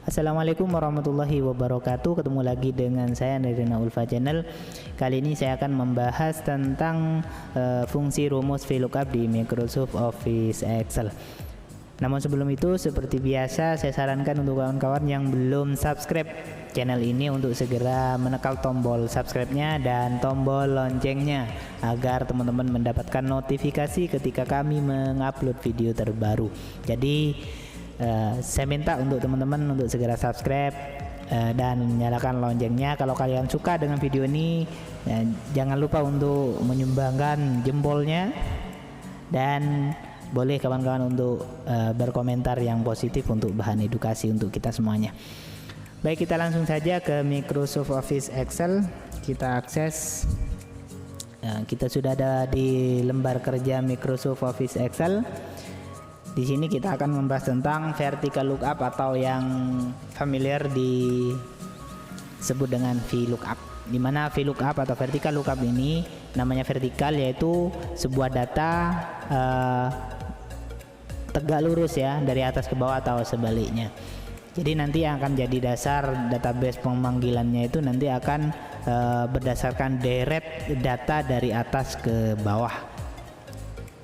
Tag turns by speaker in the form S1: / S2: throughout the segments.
S1: Assalamualaikum warahmatullahi wabarakatuh. Ketemu lagi dengan saya dari Ulfa Channel. Kali ini saya akan membahas tentang fungsi rumus VLOOKUP di Microsoft Office Excel. Namun sebelum itu, seperti biasa, saya sarankan untuk kawan-kawan yang belum subscribe channel ini untuk segera menekan tombol subscribe-nya dan tombol loncengnya agar teman-teman mendapatkan notifikasi ketika kami mengupload video terbaru. Jadi saya minta untuk teman-teman untuk segera subscribe dan nyalakan loncengnya. Kalau kalian suka dengan video ini, jangan lupa untuk menyumbangkan jempolnya dan boleh kawan-kawan untuk berkomentar yang positif untuk bahan edukasi untuk kita semuanya. Baik, kita langsung saja ke Microsoft Office Excel. Kita akses. Kita sudah ada di lembar kerja Microsoft Office Excel. Di sini kita akan membahas tentang vertical lookup atau yang familiar disebut dengan VLOOKUP. Di mana VLOOKUP atau vertical lookup ini namanya vertikal, yaitu sebuah data tegak lurus ya, dari atas ke bawah atau sebaliknya. Jadi nanti yang akan jadi dasar database pemanggilannya itu nanti akan berdasarkan deret data dari atas ke bawah.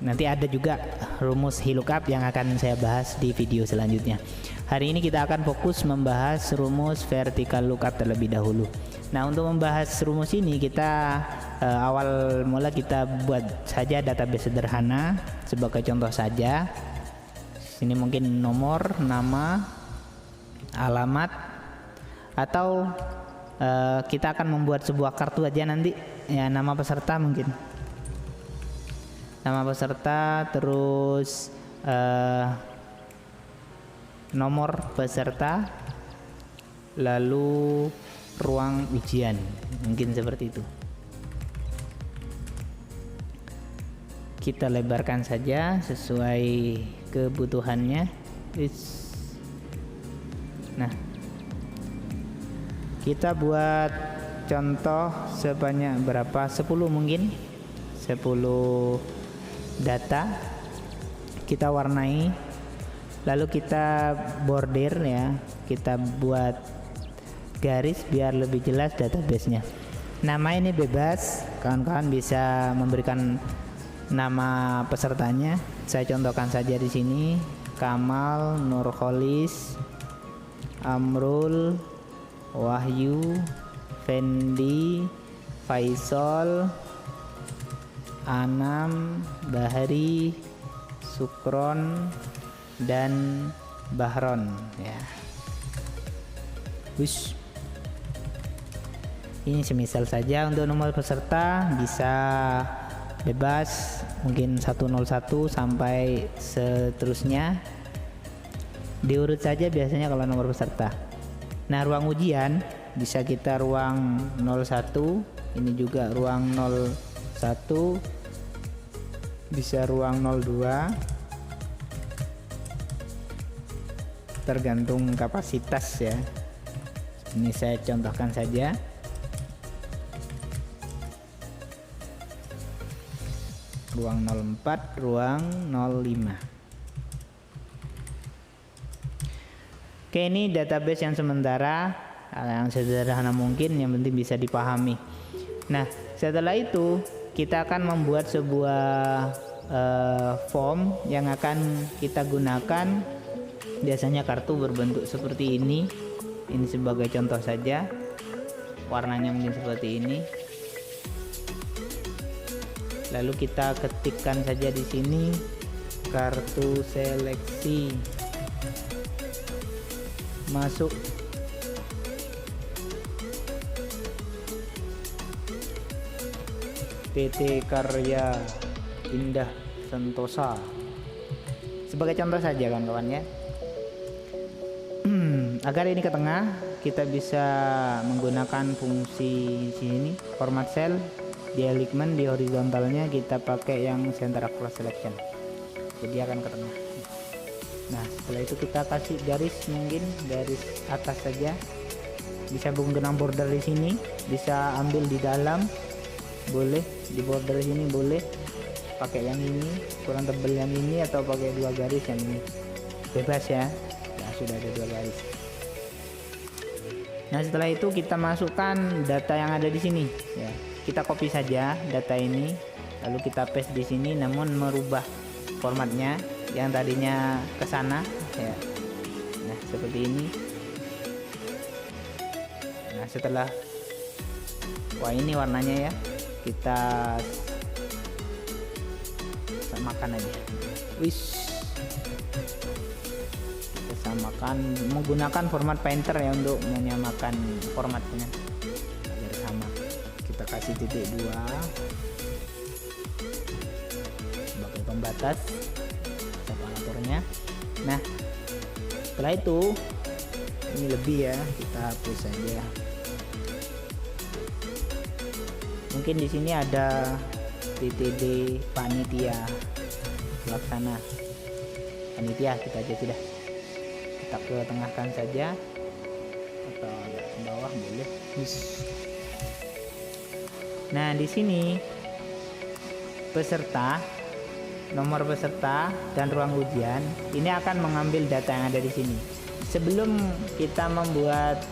S1: Nanti ada juga rumus VLOOKUP yang akan saya bahas di video selanjutnya. Hari ini kita akan fokus membahas rumus vertical lookup terlebih dahulu. Nah, untuk membahas rumus ini kita awal mula kita buat saja database sederhana sebagai contoh saja. Sini mungkin nomor, nama, alamat, atau kita akan membuat sebuah kartu aja nanti ya, nama peserta mungkin. Nama peserta, terus nomor peserta, lalu ruang ujian, mungkin seperti itu. Kita lebarkan saja sesuai kebutuhannya. Nah, kita buat contoh sebanyak berapa? 10 mungkin, 10 data kita warnai, lalu kita bordir ya, kita buat garis biar lebih jelas databasenya. Nama ini bebas, kawan-kawan bisa memberikan nama pesertanya. Saya contohkan saja di sini: Kamal, Nurholis, Amrul, Wahyu, Fendi, Faisal, Anam, Bahari, Sukron, dan Bahron ya. Wish. Ini semisal saja. Untuk nomor peserta bisa bebas, mungkin 101 sampai seterusnya, diurut saja biasanya kalau nomor peserta. Nah, ruang ujian bisa kita ruang 01, ini juga ruang 01, bisa ruang 02, tergantung kapasitas ya. Ini saya contohkan saja. Ruang 04, ruang 05. Oke, ini database yang sementara, yang sederhana mungkin, yang penting bisa dipahami. Nah, setelah itu kita akan membuat sebuah form yang akan kita gunakan. Biasanya kartu berbentuk seperti ini. Ini sebagai contoh saja, warnanya mungkin seperti ini. Lalu kita ketikkan saja di sini kartu seleksi, masuk. PT Karya Indah Sentosa, sebagai contoh saja kawan-kawan ya. Agar ini ke tengah, kita bisa menggunakan fungsi sini format cell. Di alignment, di horizontalnya kita pakai yang center across selection, jadi akan ke tengah. Nah, setelah itu kita kasih garis, mungkin garis atas saja. Bisa menggunakan border di sini, bisa ambil di dalam, boleh di border sini, boleh pakai yang ini kurang tebal yang ini, atau pakai dua garis yang ini, bebas ya. Nah, sudah ada dua garis. Nah, setelah itu kita masukkan data yang ada di sini ya. Kita copy saja data ini, lalu kita paste di sini, namun merubah formatnya yang tadinya ke sana ya. Nah, seperti ini. Nah, setelah ini warnanya ya, kita samakan aja. Kita samakan menggunakan format painter ya untuk menyamakan formatnya agar sama. Kita kasih titik 2 sebagai pembatas separatornya. Nah, setelah itu ini lebih ya, kita hapus saja. Mungkin di sini ada TTD panitia pelaksana panitia, kita aja sudah, kita ke tengahkan saja atau agak ke bawah boleh. Nah, di sini peserta, nomor peserta dan ruang ujian ini akan mengambil data yang ada di sini. Sebelum kita membuat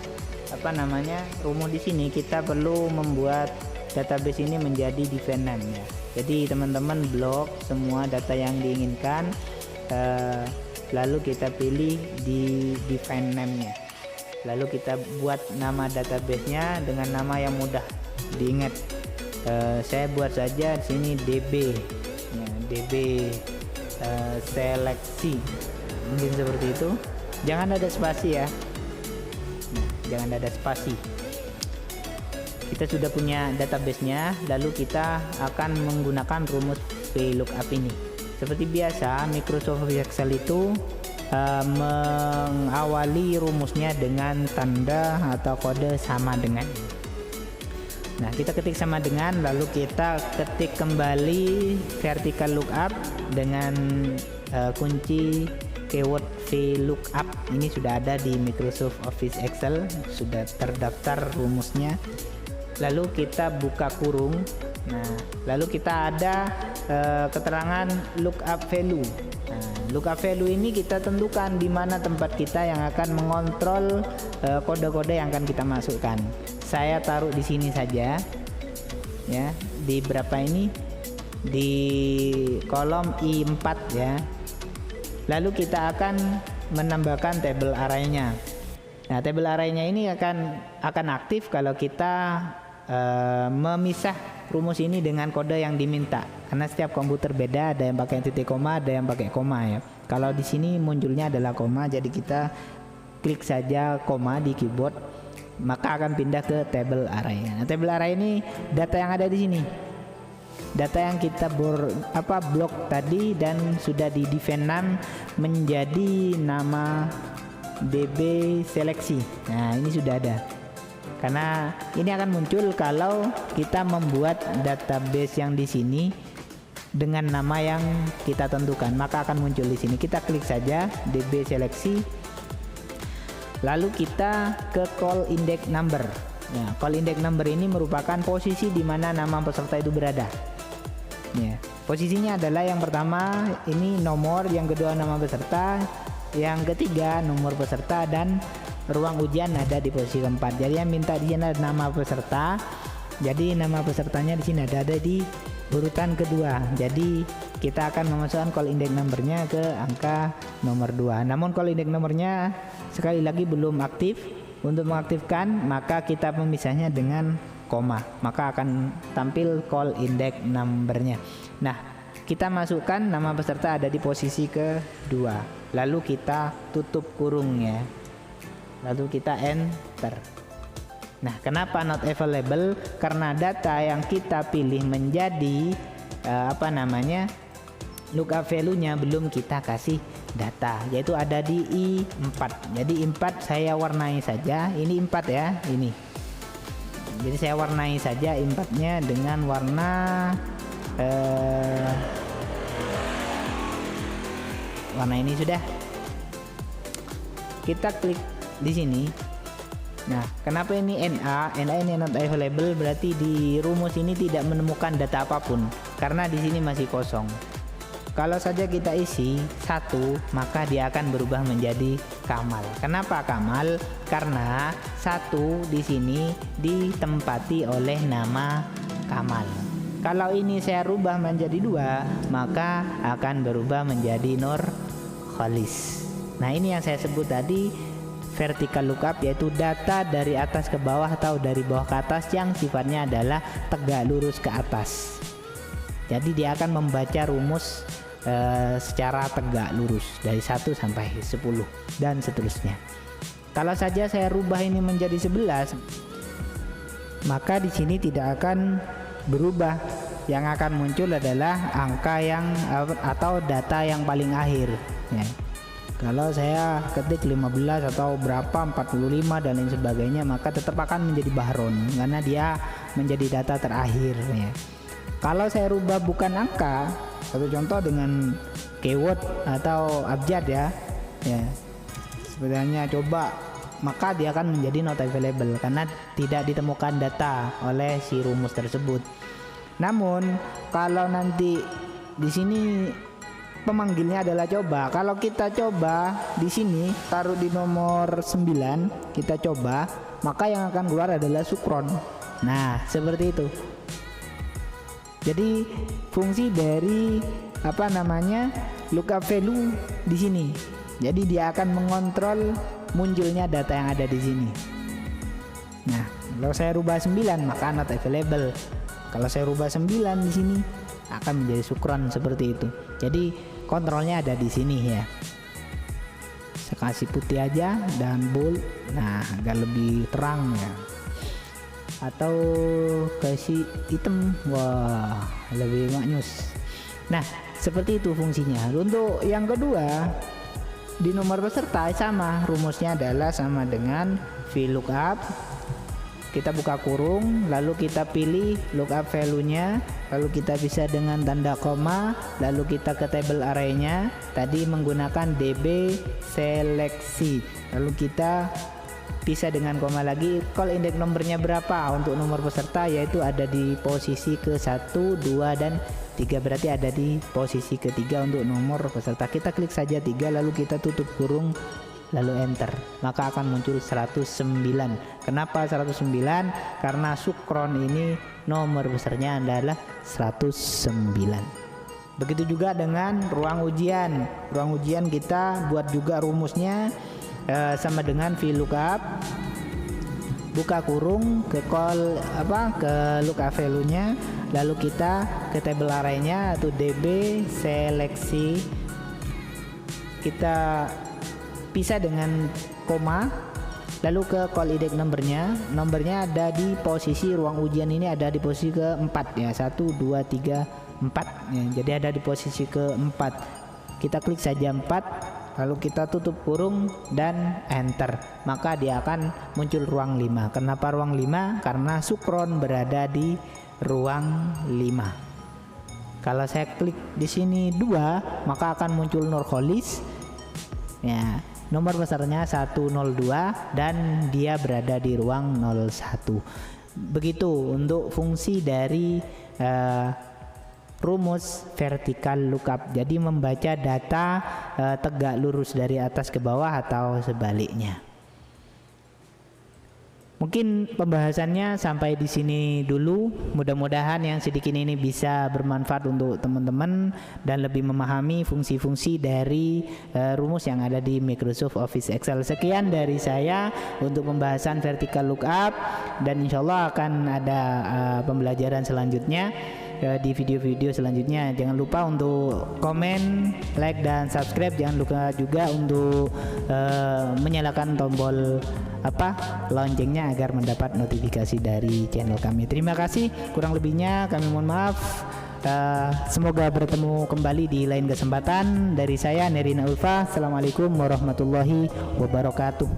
S1: rumus di sini, kita perlu membuat database ini menjadi define name ya. Jadi teman-teman blok semua data yang diinginkan, lalu kita pilih di define name-nya, lalu kita buat nama database-nya dengan nama yang mudah diingat. Saya buat saja di sini DB ya, DB seleksi, mungkin seperti itu. Jangan ada spasi ya, jangan ada spasi. Kita sudah punya database-nya, lalu kita akan menggunakan rumus VLOOKUP ini. Seperti biasa, Microsoft Office Excel itu mengawali rumusnya dengan tanda atau kode sama dengan. Nah, kita ketik sama dengan, lalu kita ketik kembali vertical lookup dengan kunci keyword VLOOKUP. Ini sudah ada di Microsoft Office Excel, sudah terdaftar rumusnya. Lalu kita buka kurung. Nah, lalu kita ada keterangan lookup value. Nah, lookup value ini kita tentukan di mana tempat kita yang akan mengontrol kode-kode yang akan kita masukkan. Saya taruh di sini saja ya, di berapa ini, di kolom I4 ya. Lalu kita akan menambahkan table array-nya. Nah, table array-nya ini akan aktif kalau kita memisah rumus ini dengan kode yang diminta, karena setiap komputer beda, ada yang pakai titik koma, ada yang pakai koma ya. Kalau di sini munculnya adalah koma, jadi kita klik saja koma di keyboard, maka akan pindah ke table array. Nah, table array ini data yang ada di sini, data yang kita blok tadi dan sudah di define name menjadi nama DB seleksi. Nah, ini sudah ada, karena ini akan muncul kalau kita membuat database yang di sini dengan nama yang kita tentukan, maka akan muncul di sini. Kita klik saja DB seleksi, lalu kita ke call index number. Nah, call index number ini merupakan posisi di mana nama peserta itu berada. Ya, posisinya adalah yang pertama ini nomor, yang kedua nama peserta, yang ketiga nomor peserta, dan ruang ujian ada di posisi keempat. Jadi yang minta di sini ada nama peserta. Jadi nama pesertanya di sini ada di urutan kedua. Jadi kita akan memasukkan call index numbernya ke angka nomor 2. Namun call index nomornya sekali lagi belum aktif. Untuk mengaktifkan maka kita memisahnya dengan koma, maka akan tampil call index numbernya. Nah, kita masukkan nama peserta ada di posisi kedua, lalu kita tutup kurungnya, lalu kita enter. Nah, kenapa not available? Karena data yang kita pilih menjadi lookup value-nya belum kita kasih data, yaitu ada di I4. Jadi I4 saya warnai saja, ini I4 ya, ini. Jadi saya warnai saja I4-nya dengan warna warna ini sudah. Kita klik di sini. Nah, kenapa ini NA ini not available? Berarti di rumus ini tidak menemukan data apapun, karena di sini masih kosong. Kalau saja kita isi 1, maka dia akan berubah menjadi kamal. Kenapa kamal? Karena 1 di sini ditempati oleh nama kamal. Kalau ini saya rubah menjadi 2, maka akan berubah menjadi nur khalis. Nah, ini yang saya sebut tadi vertical lookup, yaitu data dari atas ke bawah atau dari bawah ke atas yang sifatnya adalah tegak lurus ke atas. Jadi dia akan membaca rumus secara tegak lurus dari 1 sampai 10 dan seterusnya. Kalau saja saya rubah ini menjadi 11, maka di sini tidak akan berubah. Yang akan muncul adalah angka yang atau data yang paling akhir ya. Kalau saya ketik 15 atau berapa 45 dan lain sebagainya, maka tetap akan menjadi bahron karena dia menjadi data terakhir ya. Kalau saya rubah bukan angka, satu contoh dengan keyword atau abjad ya, sebenarnya coba, maka dia akan menjadi not available karena tidak ditemukan data oleh si rumus tersebut. Namun kalau nanti di sini pemanggilnya adalah coba, kalau kita coba di sini taruh di nomor 9, kita coba, maka yang akan keluar adalah sukron. Nah, seperti itu. Jadi fungsi dari lookup value di sini. Jadi dia akan mengontrol munculnya data yang ada di sini. Nah, kalau saya rubah 9 maka not available. Kalau saya rubah 9 di sini akan menjadi sukron seperti itu. Jadi kontrolnya ada di sini ya. Saya kasih putih aja dan bold. Nah, agak lebih terang ya. Atau kasih hitam, wah lebih maknyus. Nah, seperti itu fungsinya. Untuk yang kedua, di nomor peserta sama, rumusnya adalah sama dengan VLOOKUP. Kita buka kurung, lalu kita pilih lookup value-nya, lalu kita bisa dengan tanda koma, lalu kita ke table array-nya. Tadi menggunakan db seleksi, lalu kita bisa dengan koma lagi, call index nomornya berapa untuk nomor peserta, yaitu ada di posisi ke 1, 2, dan 3, berarti ada di posisi ketiga untuk nomor peserta. Kita klik saja 3, lalu kita tutup kurung, lalu enter, maka akan muncul 109. Kenapa 109? Karena sukron ini nomor besarnya adalah 109. Begitu juga dengan ruang ujian. Ruang ujian kita buat juga rumusnya sama dengan VLOOKUP, buka kurung, ke call ke lookup value-nya, lalu kita ke table array-nya atau db seleksi, kita pisah dengan koma, lalu ke call index nomornya ada di posisi ruang ujian ini ada di posisi keempat ya, 1, 2, 3, 4 ya, jadi ada di posisi keempat. Kita klik saja 4, lalu kita tutup kurung dan enter, maka dia akan muncul ruang 5. Kenapa ruang 5? Karena sukron berada di ruang 5. Kalau saya klik di sini 2, maka akan muncul nur khalis ya, nomor besarnya 102 dan dia berada di ruang 01. Begitu untuk fungsi dari rumus vertical lookup, jadi membaca data tegak lurus dari atas ke bawah atau sebaliknya. Mungkin pembahasannya sampai di sini dulu. Mudah-mudahan yang sedikit ini bisa bermanfaat untuk teman-teman dan lebih memahami fungsi-fungsi dari rumus yang ada di Microsoft Office Excel. Sekian dari saya untuk pembahasan vertical lookup, dan insya Allah akan ada pembelajaran selanjutnya di video-video selanjutnya. Jangan lupa untuk komen, like, dan subscribe. Jangan lupa juga untuk menyalakan tombol loncengnya agar mendapat notifikasi dari channel kami. Terima kasih, kurang lebihnya kami mohon maaf. Semoga bertemu kembali di lain kesempatan. Dari saya Nerina Ulfa, assalamualaikum warahmatullahi wabarakatuh.